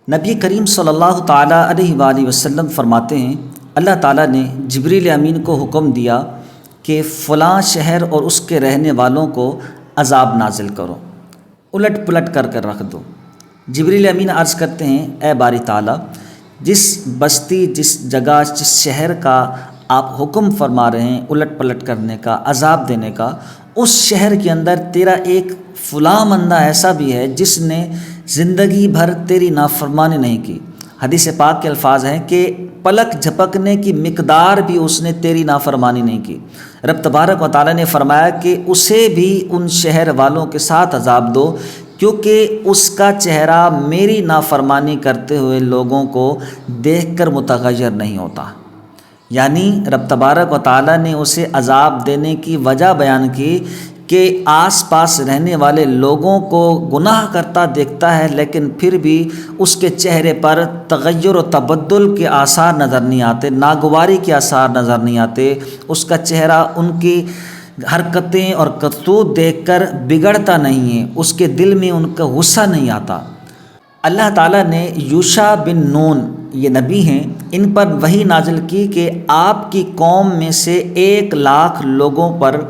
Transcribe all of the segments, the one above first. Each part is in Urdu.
نبی کریم صلی اللہ تعالیٰ علیہ وآلہ وسلم فرماتے ہیں، اللہ تعالیٰ نے جبریل امین کو حکم دیا کہ فلاں شہر اور اس کے رہنے والوں کو عذاب نازل کرو، الٹ پلٹ کر رکھ دو۔ جبریل امین عرض کرتے ہیں، اے باری تعالیٰ، جس بستی، جس جگہ، جس شہر کا آپ حکم فرما رہے ہیں الٹ پلٹ کرنے کا، عذاب دینے کا، اس شہر کے اندر تیرا ایک فلاں بندہ ایسا بھی ہے جس نے زندگی بھر تیری نافرمانی نہیں کی۔ حدیث پاک کے الفاظ ہیں کہ پلک جھپکنے کی مقدار بھی اس نے تیری نافرمانی نہیں کی۔ رب تبارک و تعالیٰ نے فرمایا کہ اسے بھی ان شہر والوں کے ساتھ عذاب دو، کیونکہ اس کا چہرہ میری نافرمانی کرتے ہوئے لوگوں کو دیکھ کر متغیر نہیں ہوتا۔ یعنی رب تبارک و تعالیٰ نے اسے عذاب دینے کی وجہ بیان کی کہ آس پاس رہنے والے لوگوں کو گناہ کرتا دیکھتا ہے، لیکن پھر بھی اس کے چہرے پر تغیر و تبدل کے آثار نظر نہیں آتے، ناگواری کے آثار نظر نہیں آتے، اس کا چہرہ ان کی حرکتیں اور کرتوت دیکھ کر بگڑتا نہیں ہے، اس کے دل میں ان کا غصہ نہیں آتا۔ اللہ تعالیٰ نے یوشع بن نون، یہ نبی ہیں، ان پر وحی نازل کی کہ آپ کی قوم میں سے 1,00,000 لوگوں پر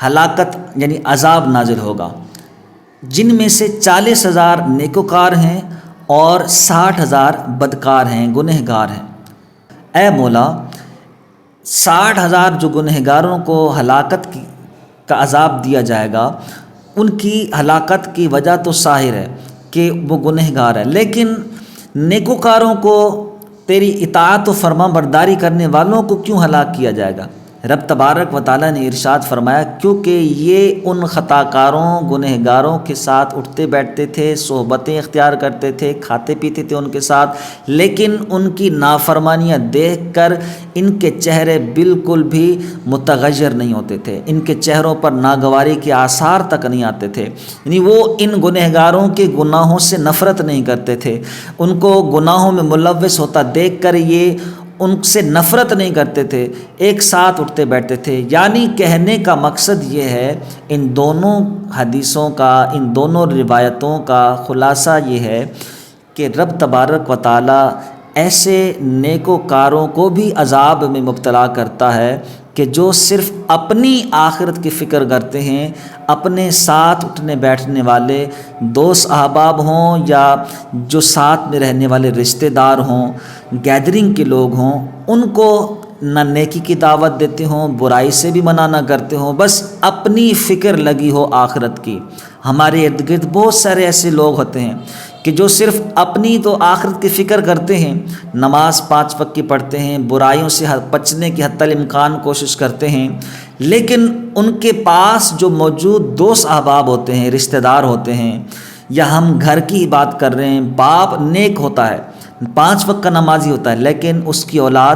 ہلاکت یعنی عذاب نازل ہوگا، جن میں سے 40,000 نیکوکار ہیں اور 60,000 بدکار ہیں، گنہگار ہیں۔ اے مولا، 60,000 جو گنہگاروں کو ہلاکت کا عذاب دیا جائے گا، ان کی ہلاکت کی وجہ تو ظاہر ہے کہ وہ گنہگار ہے، لیکن نیکوکاروں کو، تیری اطاعت و فرما برداری کرنے والوں کو کیوں ہلاک کیا جائے گا؟ رب تبارک و تعالیٰ نے ارشاد فرمایا، کیونکہ یہ ان خطا کاروں، گنہگاروں کے ساتھ اٹھتے بیٹھتے تھے، صحبتیں اختیار کرتے تھے، کھاتے پیتے تھے ان کے ساتھ، لیکن ان کی نافرمانیاں دیکھ کر ان کے چہرے بالکل بھی متغیر نہیں ہوتے تھے، ان کے چہروں پر ناگواری کے آثار تک نہیں آتے تھے، یعنی وہ ان گنہگاروں کے گناہوں سے نفرت نہیں کرتے تھے، ان کو گناہوں میں ملوث ہوتا دیکھ کر یہ ان سے نفرت نہیں کرتے تھے، ایک ساتھ اٹھتے بیٹھتے تھے۔ یعنی کہنے کا مقصد یہ ہے، ان دونوں حدیثوں کا، ان دونوں روایتوں کا خلاصہ یہ ہے کہ رب تبارک و تعالیٰ ایسے نیکوکاروں کو بھی عذاب میں مبتلا کرتا ہے کہ جو صرف اپنی آخرت کی فکر کرتے ہیں، اپنے ساتھ اٹھنے بیٹھنے والے دوست احباب ہوں یا جو ساتھ میں رہنے والے رشتہ دار ہوں، گیدرنگ کے لوگ ہوں، ان کو نہ نیکی کی دعوت دیتے ہوں، برائی سے بھی منع نہ کرتے ہوں، بس اپنی فکر لگی ہو آخرت کی۔ ہمارے ارد گرد بہت سارے ایسے لوگ ہوتے ہیں کہ جو صرف اپنی تو آخرت کی فکر کرتے ہیں، نماز 5 وقت کی پڑھتے ہیں، برائیوں سے بچنے کی حتی الامکان کوشش کرتے ہیں، لیکن ان کے پاس جو موجود دوست احباب ہوتے ہیں، رشتہ دار ہوتے ہیں، یا ہم گھر کی ہی بات کر رہے ہیں، باپ نیک ہوتا ہے، 5 وقت کا نمازی ہوتا ہے، لیکن اس کی اولاد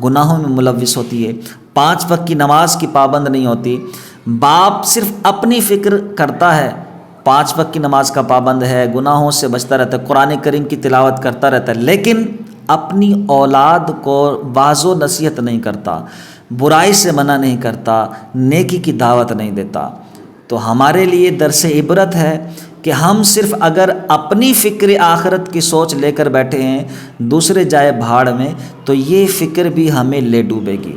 گناہوں میں ملوث ہوتی ہے، 5 وقت کی نماز کی پابند نہیں ہوتی۔ باپ صرف اپنی فکر کرتا ہے، 5 وقت کی نماز کا پابند ہے، گناہوں سے بچتا رہتا ہے، قرآن کریم کی تلاوت کرتا رہتا ہے، لیکن اپنی اولاد کو واعظ و نصیحت نہیں کرتا، برائی سے منع نہیں کرتا، نیکی کی دعوت نہیں دیتا۔ تو ہمارے لیے درس عبرت ہے کہ ہم صرف اگر اپنی فکر آخرت کی سوچ لے کر بیٹھے ہیں، دوسرے جائے بھاڑ میں، تو یہ فکر بھی ہمیں لے ڈوبے گی۔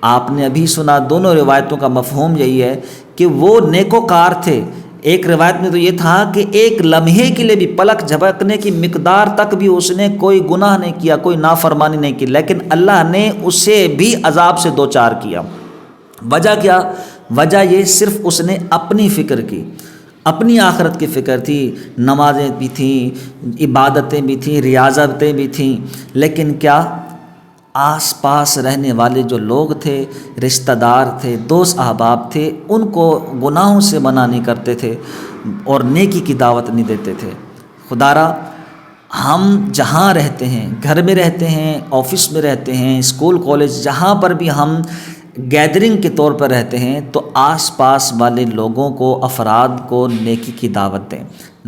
آپ نے ابھی سنا، دونوں روایتوں کا مفہوم یہی ہے کہ وہ نیکوکار تھے۔ ایک روایت میں تو یہ تھا کہ ایک لمحے کے لیے بھی، پلک جھپکنے کی مقدار تک بھی اس نے کوئی گناہ نہیں کیا، کوئی نافرمانی نہیں کی، لیکن اللہ نے اسے بھی عذاب سے دوچار کیا۔ وجہ کیا؟ وجہ یہ صرف اس نے اپنی فکر کی، اپنی آخرت کی فکر تھی، نمازیں بھی تھیں، عبادتیں بھی تھیں، ریاضتیں بھی تھیں، لیکن کیا آس پاس رہنے والے جو لوگ تھے، رشتہ دار تھے، دوست احباب تھے، ان کو گناہوں سے منع نہیں کرتے تھے اور نیکی کی دعوت نہیں دیتے تھے۔ خدارا، ہم جہاں رہتے ہیں، گھر میں رہتے ہیں، آفس میں رہتے ہیں، اسکول کالج، جہاں پر بھی ہم گیدرنگ کے طور پر رہتے ہیں، تو آس پاس والے لوگوں کو، افراد کو نیکی کی دعوت دیں،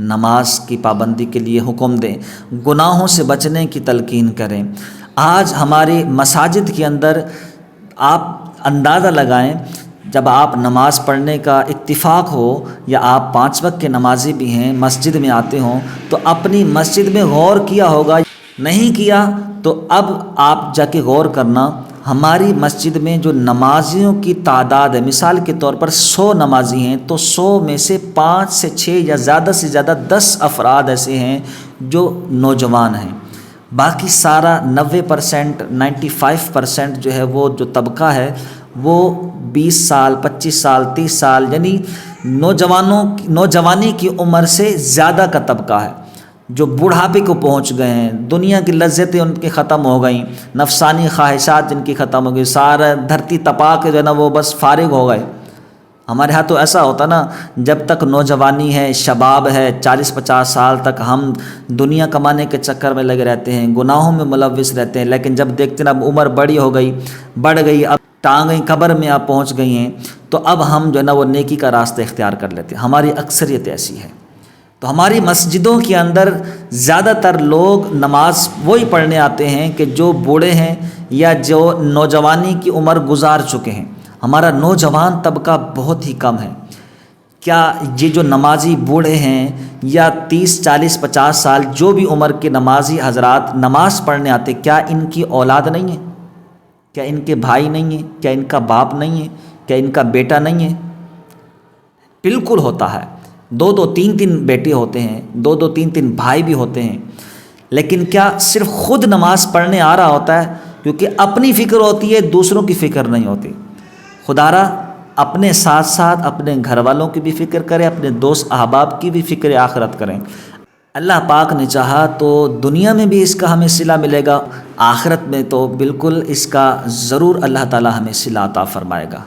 نماز کی پابندی کے لیے حکم دیں، گناہوں سے بچنے کی تلقین کریں۔ آج ہماری مساجد کے اندر آپ اندازہ لگائیں، جب آپ نماز پڑھنے کا اتفاق ہو یا آپ 5 وقت کے نمازی بھی ہیں، مسجد میں آتے ہوں تو اپنی مسجد میں غور کیا ہوگا، نہیں کیا تو اب آپ جا کے غور کرنا۔ ہماری مسجد میں جو نمازیوں کی تعداد ہے، مثال کے طور پر 100 نمازی ہیں تو 100 میں سے 5 سے 6 یا زیادہ سے زیادہ 10 افراد ایسے ہیں جو نوجوان ہیں، باقی سارا 90%، 95% جو ہے وہ جو طبقہ ہے وہ 20 سال، 25 سال، 30 سال، یعنی نوجوانی کی عمر سے زیادہ کا طبقہ ہے، جو بوڑھاپے کو پہنچ گئے ہیں، دنیا کی لذتیں ان کی ختم ہو گئیں، نفسانی خواہشات جن کی ختم ہو گئی، سارا دھرتی تپا کے جو ہے نا وہ بس فارغ ہو گئے۔ ہمارے ہاں تو ایسا ہوتا نا، جب تک نوجوانی ہے، شباب ہے، 40-50 سال تک ہم دنیا کمانے کے چکر میں لگے رہتے ہیں، گناہوں میں ملوث رہتے ہیں، لیکن جب دیکھتے ہیں اب عمر بڑھ گئی، اب ٹانگیں قبر میں آپ پہنچ گئی ہیں، تو اب ہم جو ہے نا وہ نیکی کا راستہ اختیار کر لیتے ہیں۔ ہماری اکثریت ایسی ہے۔ تو ہماری مسجدوں کے اندر زیادہ تر لوگ نماز وہی پڑھنے آتے ہیں کہ جو بوڑھے ہیں یا جو نوجوانی کی عمر گزار چکے ہیں۔ ہمارا نوجوان طبقہ بہت ہی کم ہے۔ کیا یہ جو نمازی بوڑھے ہیں یا 30، 40، 50 سال جو بھی عمر کے نمازی حضرات نماز پڑھنے آتے، کیا ان کی اولاد نہیں ہے؟ کیا ان کے بھائی نہیں ہیں؟ کیا ان کا باپ نہیں ہے؟ کیا ان کا بیٹا نہیں ہے؟ بالکل ہوتا ہے، 2-2، 3-3 بیٹے ہوتے ہیں، 2-2، 3-3 بھائی بھی ہوتے ہیں، لیکن کیا صرف خود نماز پڑھنے آ رہا ہوتا ہے؟ کیونکہ اپنی فکر ہوتی ہے، دوسروں کی فکر نہیں ہوتی۔ خدا را اپنے ساتھ ساتھ اپنے گھر والوں کی بھی فکر کریں، اپنے دوست احباب کی بھی فکر آخرت کریں۔ اللہ پاک نے چاہا تو دنیا میں بھی اس کا ہمیں صلہ ملے گا، آخرت میں تو بالکل اس کا ضرور اللہ تعالی ہمیں صلہ عطا فرمائے گا۔